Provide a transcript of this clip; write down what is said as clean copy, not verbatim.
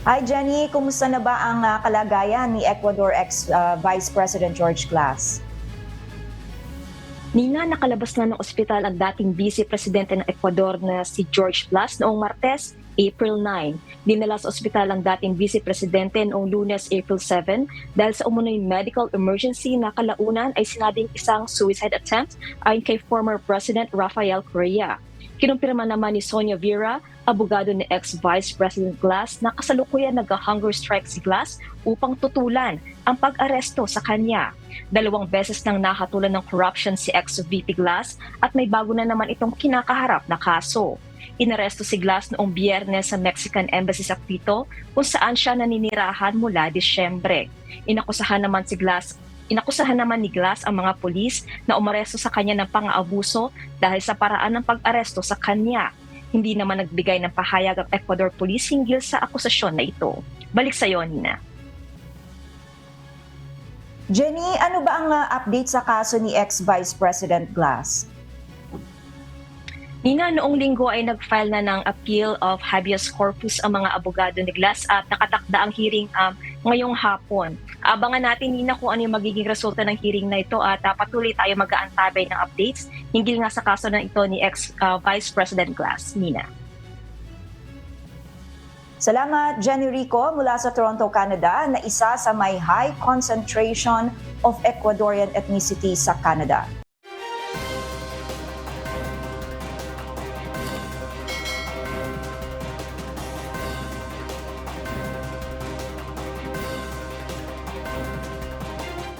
Hi Jenny, kumusta na ba ang kalagayan ni Ecuador ex-Vice President George Glass? Nina, nakalabas na ng ospital ang dating Vice Presidente ng Ecuador na si George Blas noong Martes, April 9. Dinala sa ospital ang dating Vice Presidente noong Lunes, April 7 dahil sa umunoy medical emergency na kalaunan ay sinabing isang suicide attempt ayon kay former President Rafael Correa. Kinumpirma naman ni Sonia Vera, abogado ni ex-Vice President Glass, na kasalukuyan nag-hunger strike si Glass upang tutulan ang pag-aresto sa kanya. 2 beses nang nahatulan ng corruption si ex-VP Glass at may bago na naman itong kinakaharap na kaso. Inaresto si Glass noong Biyernes sa Mexican Embassy sa Quito kung saan siya naninirahan mula Disyembre. Inakusahan naman ni Glass ang mga pulis na umaresto sa kanya ng pang-aabuso dahil sa paraan ng pag-aresto sa kanya. Hindi naman nagbigay ng pahayag ang Ecuador Police hinggil sa akusasyon na ito. Balik sa iyo, Nina. Jenny, ano ba ang update sa kaso ni ex-Vice President Glass? Nina, noong linggo ay nag-file na ng appeal of habeas corpus ang mga abogado ni Glass at nakatakda ang hearing ngayong hapon. Abangan natin, Nina, kung ano yung magiging resulta ng hearing na ito at patuloy tayo mag-aantabay ng updates hinggil nga sa kaso na ito ni ex-Vice President Glass. Nina. Salamat, Jenny Rico, mula sa Toronto, Canada, na isa sa may high concentration of Ecuadorian ethnicity sa Canada.